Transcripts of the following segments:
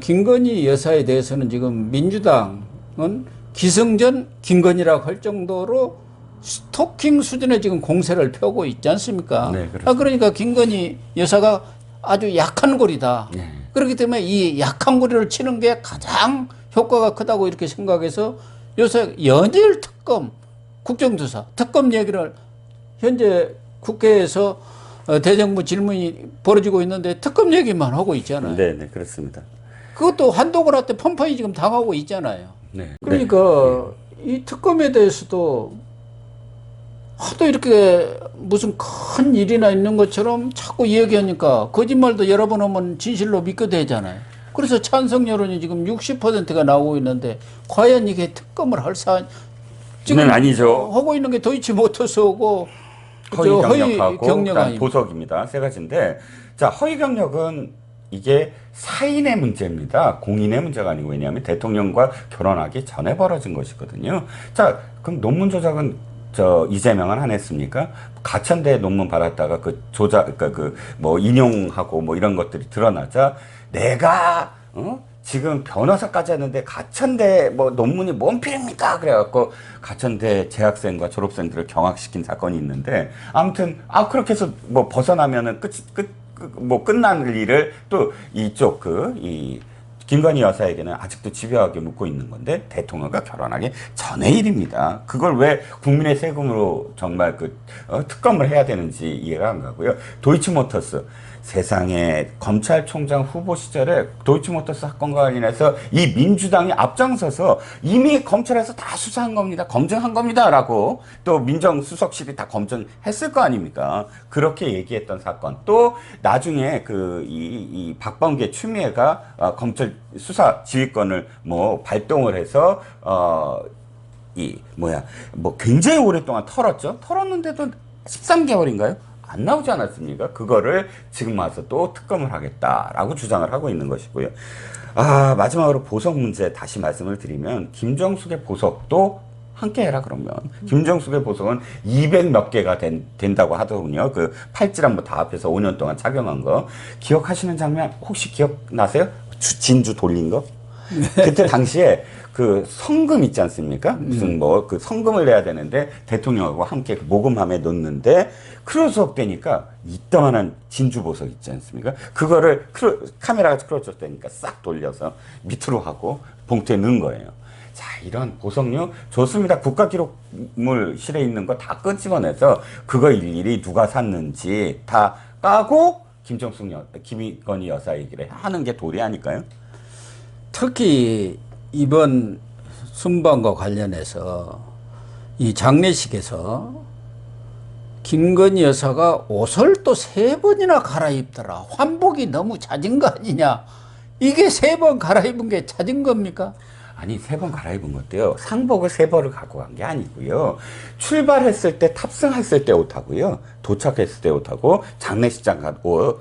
김건희 여사에 대해서는 지금 민주당은 기승전 김건희라고 할 정도로 스토킹 수준의 지금 공세를 펴고 있지 않습니까? 네, 그렇습니다. 그러니까 김건희 여사가 아주 약한 고리다. 네. 그렇기 때문에 이 약한 고리를 치는 게 가장 효과가 크다고 이렇게 생각해서 요새 연일 특검, 국정조사, 특검 얘기를 현재 국회에서 대정부 질문이 벌어지고 있는데 특검 얘기만 하고 있잖아요. 네, 네, 그렇습니다. 그것도 한동훈한테 펌펀이 지금 당하고 있잖아요. 네. 그러니까 이 특검에 대해서도 하도 이렇게 무슨 큰 일이나 있는 것처럼 자꾸 이야기하니까 거짓말도 여러 번 하면 진실로 믿게 되잖아요. 그래서 찬성 여론이 지금 60%가 나오고 있는데 과연 이게 특검을 할 사안 지금 아니죠. 하고 있는 게 도이치모터스하고 허위 경력하고 경력 그다음 아닙니까? 보석입니다. 세 가지인데, 자, 허위 경력은 이게 사인의 문제입니다. 공인의 문제가 아니고, 왜냐하면 대통령과 결혼하기 전에 벌어진 것이거든요. 자, 그럼 논문 조작은 이재명은 안 했습니까? 가천대 논문 받았다가 그 조작, 그러니까 인용하고 뭐 이런 것들이 드러나자 내가 지금 변호사까지 했는데 가천대 뭐 논문이 뭔 필입니까? 그래갖고 가천대 재학생과 졸업생들을 경악시킨 사건이 있는데, 아무튼 그렇게 해서 뭐 벗어나면은 끝난 일을 또 이쪽 김건희 여사에게는 아직도 집요하게 묻고 있는 건데, 대통령과 결혼하기 전의 일입니다. 그걸 왜 국민의 세금으로 정말 특검을 해야 되는지 이해가 안 가고요. 도이치모터스. 세상에 검찰총장 후보 시절에 도이치모터스 사건과 관련해서 이 민주당이 앞장서서 이미 검찰에서 다 수사한 겁니다. 검증한 겁니다. 라고 또 민정수석실이 다 검증했을 거 아닙니까? 그렇게 얘기했던 사건. 또 나중에 이 박범계 추미애가 검찰 수사 지휘권을 발동을 해서 굉장히 오랫동안 털었죠. 털었는데도 13개월인가요? 안 나오지 않았습니까? 그거를 지금 와서 또 특검을 하겠다라고 주장을 하고 있는 것이고요. 마지막으로 보석 문제 다시 말씀을 드리면, 김정숙의 보석도 함께 해라 그러면. 김정숙의 보석은 200 몇 개가 된다고 하더군요. 그 팔찌랑 다 합해서 5년 동안 착용한 거. 기억하시는 장면 혹시 기억나세요? 진주 돌린 거? 그때 당시에 그 성금 있지 않습니까? 무슨 성금을 내야 되는데 대통령하고 함께 모금함에 놓는데 크로스업 되니까 이따만한 진주 보석 있지 않습니까? 그거를 카메라가 크로스업 되니까 싹 돌려서 밑으로 하고 봉투에 넣은 거예요. 자, 이런 보석류 좋습니다. 국가기록물실에 있는 거 다 끄집어내서 그거 일일이 누가 샀는지 다 까고 김건희 여사 얘기를 하는 게 도리 아닐까요? 특히 이번 순방과 관련해서 이 장례식에서 김건희 여사가 옷을 또 3번이나 갈아입더라. 환복이 너무 잦은 거 아니냐. 이게 3번 갈아입은 게 잦은 겁니까? 아니, 3번 갈아입은 것도요, 상복을 3벌을 갖고 간 게 아니고요, 출발했을 때 탑승했을 때 옷하고요, 도착했을 때 옷하고 장례식장 가고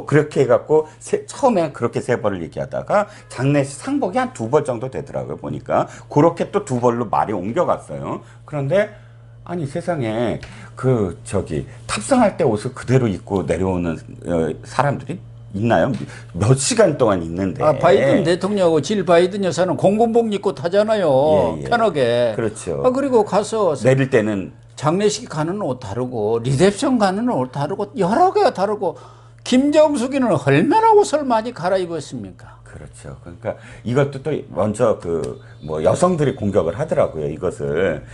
그렇게 해갖고 처음에 그렇게 3벌을 얘기하다가 장례식 상복이 한 2벌 정도 되더라고요. 보니까 그렇게 또 2벌로 말이 옮겨갔어요. 그런데 아니, 세상에 탑승할 때 옷을 그대로 입고 내려오는 사람들이 있나요? 몇 시간 동안 있는데. 바이든 대통령하고 질 바이든 여사는 공군복 입고 타잖아요. 예. 편하게. 그렇죠. 그리고 가서 내릴 때는 장례식 가는 옷 다르고 리셉션 가는 옷 다르고 여러 개가 다르고, 김정숙이는 얼마나 옷을 많이 갈아입었습니까? 그렇죠. 그러니까 이것도 또 먼저 여성들이 공격을 하더라고요. 이것을.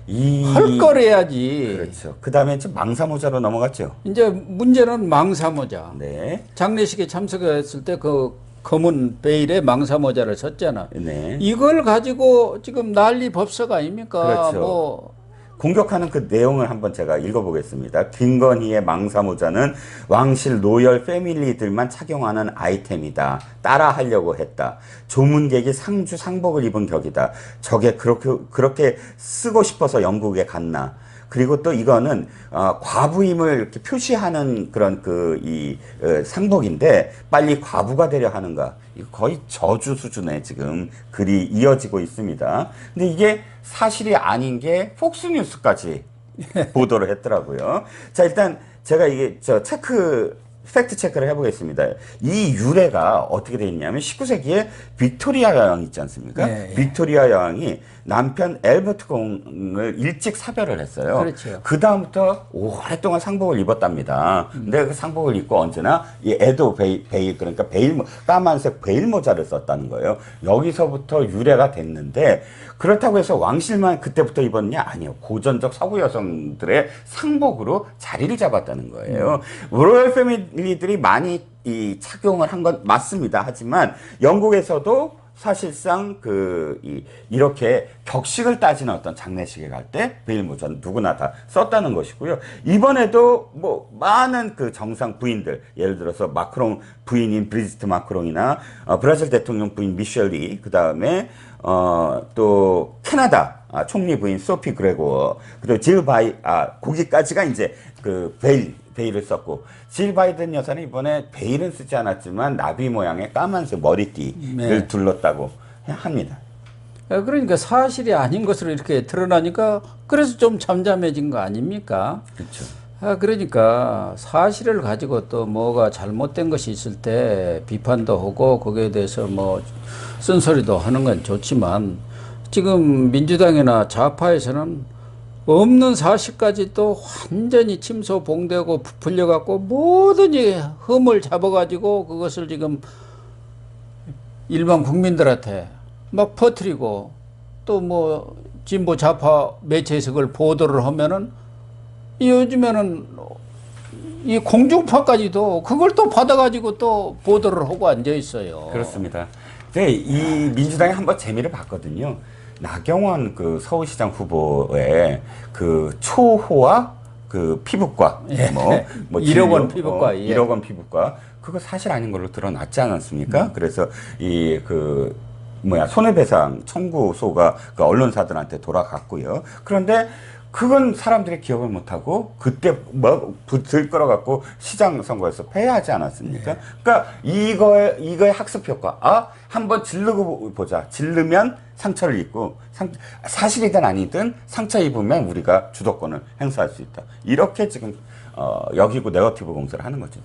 할 걸 해야지. 그렇죠. 그 다음에 이제 망사모자로 넘어갔죠. 이제 문제는 망사모자. 네. 장례식에 참석했을 때 그 검은 베일에 망사모자를 썼잖아. 네. 이걸 가지고 지금 난리 법석 아닙니까? 그렇죠. 공격하는 그 내용을 한번 제가 읽어보겠습니다. 김건희의 망사모자는 왕실 로열 패밀리들만 착용하는 아이템이다. 따라 하려고 했다. 조문객이 상복을 입은 격이다. 저게 그렇게 쓰고 싶어서 영국에 갔나. 그리고 또 이거는 과부임을 이렇게 표시하는 그런 상복인데 빨리 과부가 되려 하는가. 이거 거의 저주 수준의 지금 글이 이어지고 있습니다. 근데 이게 사실이 아닌 게 폭스뉴스까지 보도를 했더라고요. 자, 일단 제가 이게 체크 팩트 체크를 해보겠습니다. 이 유래가 어떻게 돼 있냐면 19세기에 빅토리아 여왕 있지 않습니까? 네, 예. 빅토리아 여왕이 남편 엘버트 공을 일찍 사별을 했어요. 그렇죠. 그 다음부터 오랫동안 상복을 입었답니다. 근데 그 상복을 입고 언제나 이 에도 베일 그러니까 까만색 베일 모자를 썼다는 거예요. 여기서부터 유래가 됐는데 그렇다고 해서 왕실만 그때부터 입었냐? 아니요. 고전적 서구 여성들의 상복으로 자리를 잡았다는 거예요. 로열 패밀리들이 많이 이 착용을 한 건 맞습니다. 하지만 영국에서도 사실상 이렇게 격식을 따지는 어떤 장례식에 갈 때 베일 모자는 누구나 다 썼다는 것이고요. 이번에도 뭐 많은 그 정상 부인들, 예를 들어서 마크롱 부인인 브리지트 마크롱이나 브라질 대통령 부인 미셸리, 그 다음에 또 캐나다 총리 부인 소피 그레고어, 그리고 거기까지가 이제 그 베일을 썼고, 질 바이든 여사는 이번에 베일은 쓰지 않았지만 나비 모양의 까만색 머리띠를 네. 둘렀다고 합니다. 그러니까 사실이 아닌 것으로 이렇게 드러나니까 그래서 좀 잠잠해진 거 아닙니까? 그렇죠. 그러니까 사실을 가지고 또 뭐가 잘못된 것이 있을 때 비판도 하고 거기에 대해서 뭐 쓴소리도 하는 건 좋지만 지금 민주당이나 좌파에서는 없는 사실까지 또 완전히 침소봉대고 부풀려갖고 모든 흠을 잡아가지고 그것을 지금 일반 국민들한테 막 퍼뜨리고 또 뭐 진보 좌파 매체에서 그걸 보도를 하면은 요즘에는 이 공중파까지도 그걸 또 받아가지고 또 보도를 하고 앉아 있어요. 그렇습니다. 근데 이 민주당이 한번 재미를 봤거든요. 나경원 그 서울시장 후보의 그 초호화 그 피부과, 예. 뭐 1억 원 진료, 피부과, 예. 1억 원 피부과, 그거 사실 아닌 걸로 드러났지 않았습니까? 그래서 손해배상 청구소가 그 언론사들한테 돌아갔고요. 그런데 그건 사람들이 기억을 못하고 그때 뭐 들끓어갖고 시장 선거에서 패하지 않았습니까? 네. 그러니까 이거의 학습 효과. 한번 지르고 보자. 지르면 상처를 입고 사실이든 아니든 상처 입으면 우리가 주도권을 행사할 수 있다. 이렇게 지금 여기고 네거티브 공세를 하는 거죠.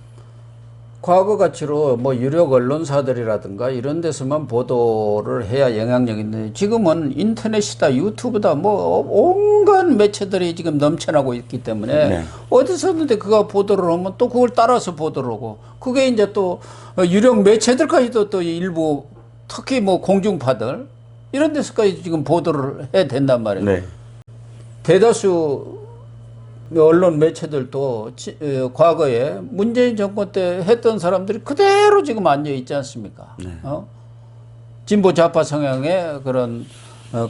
과거 가치로 뭐 유력 언론사들이라든가 이런 데서만 보도를 해야 영향력이 있는데 지금은 인터넷이다 유튜브다 뭐 온갖 매체들이 지금 넘쳐나고 있기 때문에 네. 어디서든지 그가 보도를 하면 또 그걸 따라서 보도를 하고 그게 이제 또 유력 매체들까지도 또 일부 특히 뭐 공중파들 이런 데서까지 지금 보도를 해야 된단 말이에요. 네. 대다수 언론 매체들도 과거에 문재인 정권 때 했던 사람들이 그대로 지금 앉아 있지 않습니까? 네. 진보 좌파 성향의 그런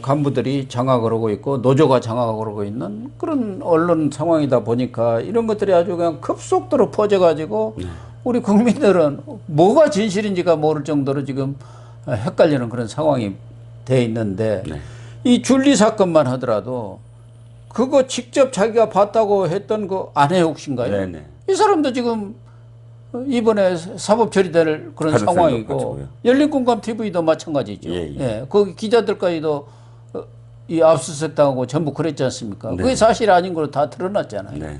간부들이 장악을 하고 있고 노조가 장악을 하고 있는 그런 언론 상황이다 보니까 이런 것들이 아주 그냥 급속도로 퍼져가지고 우리 국민들은 뭐가 진실인지가 모를 정도로 지금 헷갈리는 그런 상황이 돼 있는데 네. 이 줄리 사건만 하더라도 그거 직접 자기가 봤다고 했던 그 아내 혹신가요? 네네. 이 사람도 지금 이번에 사법 처리될 그런 가능성이 상황이고 높아지고요. 열린공감 TV도 마찬가지죠. 예, 예. 예, 거기 기자들까지도 이 압수수색 당하고 전부 그랬지 않습니까? 네. 그게 사실 아닌 걸로 다 드러났잖아요. 네.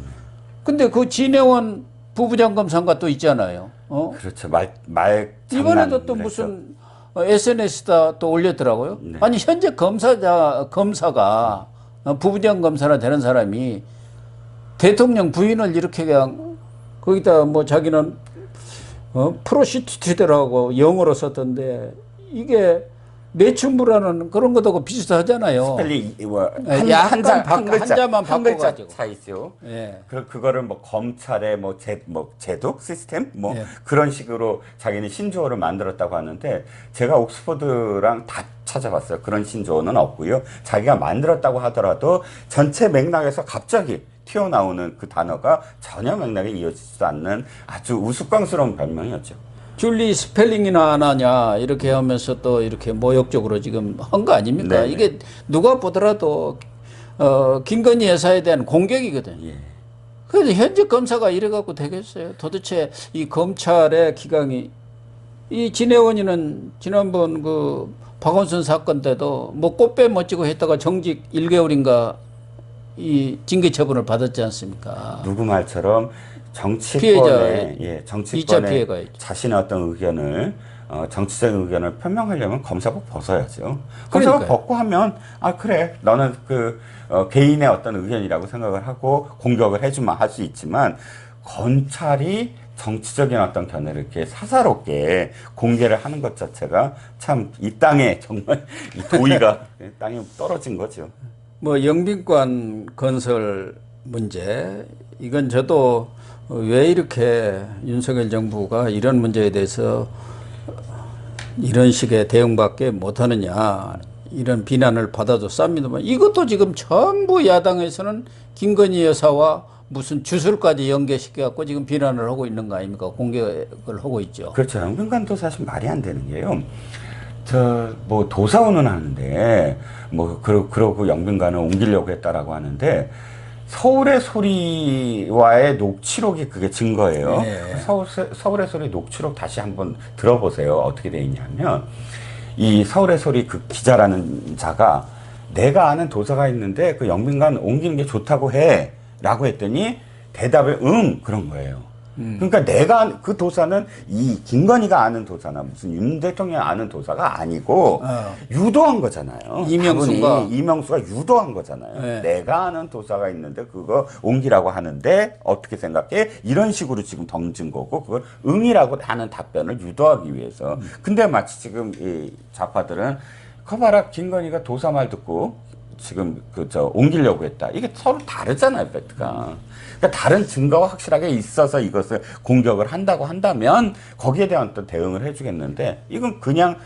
근데 그 진해원 부부장검 상가 또 있잖아요. 그렇죠. 말 이번에도 또 장난 무슨 SNS에다 또 올렸더라고요. 네. 아니 현재 검사가 부부장 검사나 되는 사람이 대통령 부인을 이렇게 그냥 거기다 뭐 자기는 프로시티튜드라고 영어로 썼던데 이게 매춘부라는 그런 것하고 비슷하잖아요. 스펠링 약간 한 글자, 한자만 한 글자 바꿔가지고. 차이죠. 예. 그거를 뭐 검찰의 제도 시스템 예. 그런 식으로 자기는 신조어를 만들었다고 하는데 제가 옥스퍼드랑 다 찾아봤어요. 그런 신조어는 없고요. 자기가 만들었다고 하더라도 전체 맥락에서 갑자기 튀어나오는 그 단어가 전혀 맥락에 이어지지도 않는 아주 우스꽝스러운 별명이었죠. 줄리 스펠링이나 안 하냐 이렇게 하면서 또 이렇게 모욕적으로 지금 한 거 아닙니까? 네네. 이게 누가 보더라도 김건희 여사에 대한 공격이거든요. 예. 그래서 현직 검사가 이래갖고 되겠어요. 도대체 이 검찰의 기강이 이 진해원이는 지난번 그 박원순 사건 때도 뭐 꽃배 멋지고 했다가 정직 1개월인가 이 징계 처분을 받았지 않습니까? 누구 말처럼 정치권에 피해자 2차 정치권에 피해가 있죠. 자신의 어떤 의견을 정치적인 의견을 표명하려면 검사복 벗어야죠. 검사복 그러니까요. 벗고 하면 아 그래 너는 개인의 어떤 의견이라고 생각을 하고 공격을 해주면 할 수 있지만 검찰이 정치적인 어떤 견해를 이렇게 사사롭게 공개를 하는 것 자체가 참 이 땅에 정말 이 도의가 땅에 떨어진 거죠. 뭐 영빈관 건설 문제 이건 저도 왜 이렇게 윤석열 정부가 이런 문제에 대해서 이런 식의 대응밖에 못하느냐 이런 비난을 받아도 쌉니다만 이것도 지금 전부 야당에서는 김건희 여사와 무슨 주술까지 연계시켜 갖고 지금 비난을 하고 있는 거 아닙니까? 공격을 하고 있죠. 그렇죠. 영빈관도 사실 말이 안 되는 게요. 뭐 도사원은 하는데 뭐 그러고 영빈관을 옮기려고 했다라고 하는데 서울의 소리와의 녹취록이 그게 증거예요. 네. 서울의 소리 녹취록 다시 한번 들어보세요. 어떻게 돼 있냐면 이 서울의 소리 그 기자라는 자가 내가 아는 도사가 있는데 그 영빈관 옮기는 게 좋다고 해라고 했더니 대답을 그런 거예요. 그러니까 내가 그 도사는 이 김건희가 아는 도사나 무슨 윤 대통령이 아는 도사가 아니고 유도한 거잖아요. 이명수가 유도한 거잖아요. 네. 내가 아는 도사가 있는데 그거 옮기라고 하는데 어떻게 생각해? 이런 식으로 지금 던진 거고 그걸 응이라고 하는 답변을 유도하기 위해서. 근데 마치 지금 이 좌파들은 커봐라 김건희가 도사 말 듣고 지금 옮기려고 했다. 이게 서로 다르잖아요, 팩트가. 그러니까 다른 증거가 확실하게 있어서 이것을 공격을 한다고 한다면 거기에 대한 또 대응을 해주겠는데 이건 그냥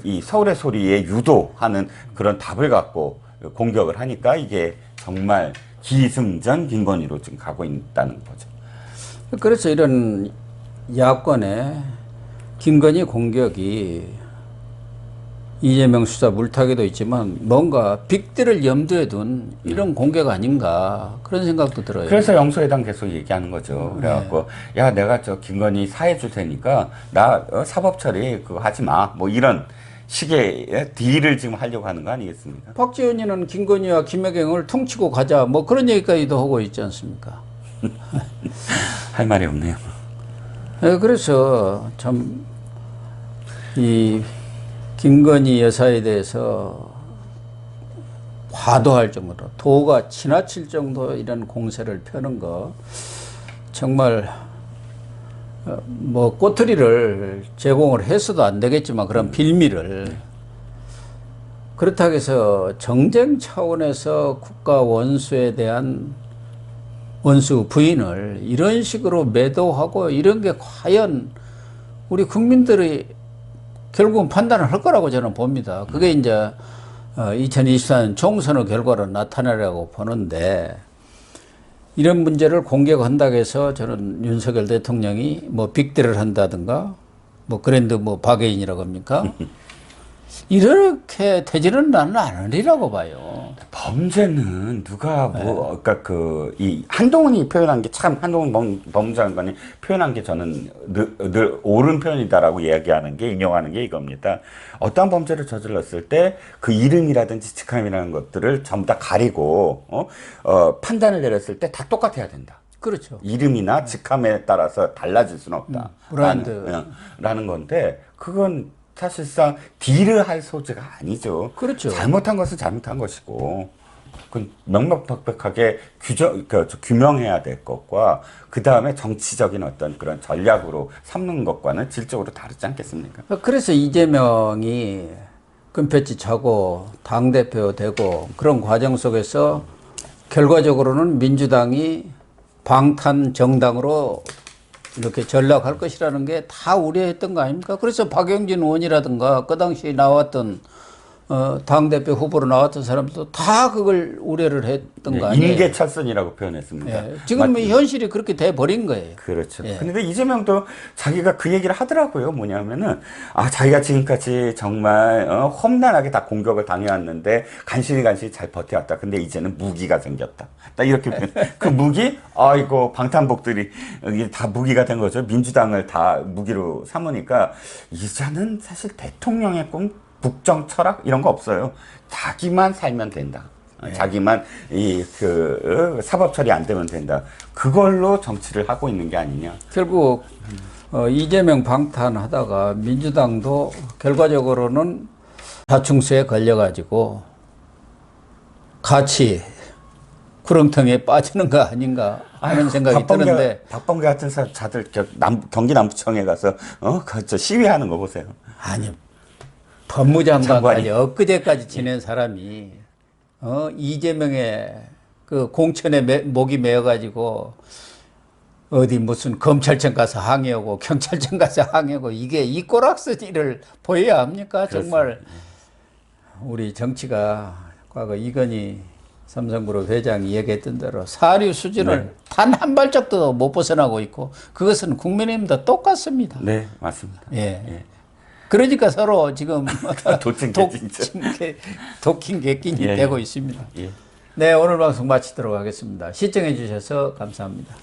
이 서울의 소리에 유도하는 그런 답을 갖고 공격을 하니까 이게 정말 기승전 김건희로 지금 가고 있다는 거죠. 그래서 이런 야권의 김건희 공격이 이재명 수사 물타기도 있지만 뭔가 빅딜을 염두에 둔 이런 공격 아닌가 그런 생각도 들어요. 그래서 영수회담 계속 얘기하는 거죠. 그래갖고 야 내가 김건희 사해 줄 테니까 나 사법 처리 그거 하지 마. 뭐 이런 식의 딜을 지금 하려고 하는 거 아니겠습니까? 박지원이는 김건희와 김혜경을 퉁치고 가자 뭐 그런 얘기까지도 하고 있지 않습니까? 할 말이 없네요. 그래서 참 이 김건희 여사에 대해서 과도할 정도로 도가 지나칠 정도 이런 공세를 펴는 거 정말 뭐 꼬투리를 제공을 해서도 안 되겠지만 그런 빌미를 그렇다고 해서 정쟁 차원에서 국가 원수에 대한 원수 부인을 이런 식으로 매도하고 이런 게 과연 우리 국민들이 결국은 판단을 할 거라고 저는 봅니다. 그게 이제 2024년 총선의 결과로 나타나려고 보는데 이런 문제를 공격한다고 해서 저는 윤석열 대통령이 뭐 빅딜을 한다든가 뭐 그랜드 뭐 바게인이라고 합니까? 이렇게 되지는 나는 않으리라고 봐요. 범죄는 누가 그러니까 이 한동훈이 표현한 게 참 한동훈 법무장관이 표현한 게 저는 늘 옳은 표현이다라고 이야기하는 게 인용하는 게 이겁니다. 어떠한 범죄를 저질렀을 때 그 이름이라든지 직함이라는 것들을 전부 다 가리고 판단을 내렸을 때 다 똑같아야 된다. 그렇죠. 이름이나 직함에 따라서 달라질 수는 없다. 브랜드. 라는 건데 그건 사실상 딜을 할 소재가 아니죠. 그렇죠. 잘못한 것은 잘못한 것이고, 그 명명백백하게 규명해야 될 것과 그 다음에 정치적인 어떤 그런 전략으로 삼는 것과는 질적으로 다르지 않겠습니까? 그래서 이재명이 금패치 차고 당대표 되고 그런 과정 속에서 결과적으로는 민주당이 방탄 정당으로 이렇게 전락할 것이라는 게 다 우려했던 거 아닙니까? 그래서 박용진 의원이라든가 그 당시에 나왔던 당대표 후보로 나왔던 사람들도 다 그걸 우려를 했던 거 아니에요? 인계철선이라고 표현했습니다. 예. 지금 현실이 그렇게 돼버린 거예요. 그렇죠. 예. 근데 이재명도 자기가 그 얘기를 하더라고요. 뭐냐면은, 자기가 지금까지 정말, 험난하게 다 공격을 당해왔는데, 간신히 잘 버텨왔다. 근데 이제는 무기가 생겼다. 딱 이렇게 표현. 그 무기? 이거 방탄복들이, 이게 다 무기가 된 거죠. 민주당을 다 무기로 삼으니까, 이제는 사실 대통령의 꿈, 국정 철학 이런 거 없어요. 자기만 살면 된다. 자기만 사법 처리 안 되면 된다. 그걸로 정치를 하고 있는 게 아니냐. 결국 이재명 방탄하다가 민주당도 결과적으로는 자충수에 걸려가지고 같이 구렁텅이에 빠지는 거 아닌가 하는 생각이 드는데. 박범계 같은 자들 경기 남부청에 가서 시위하는 거 보세요. 아니, 법무장관까지 장관이. 엊그제까지 지낸 사람이 이재명의 그 공천에 목이 메어가지고 어디 무슨 검찰청 가서 항의하고 경찰청 가서 항의하고 이게 이 꼬락서지를 보여야 합니까? 정말 우리 정치가 과거 이건희 삼성그룹 회장이 얘기했던 대로 사류 수준을 단 한 발짝도 못 벗어나고 있고 그것은 국민의힘도 똑같습니다. 네, 맞습니다. 예. 그러니까 서로 지금 독힌 객긴이 되고 있습니다. 예. 네, 오늘 방송 마치도록 하겠습니다. 시청해 주셔서 감사합니다.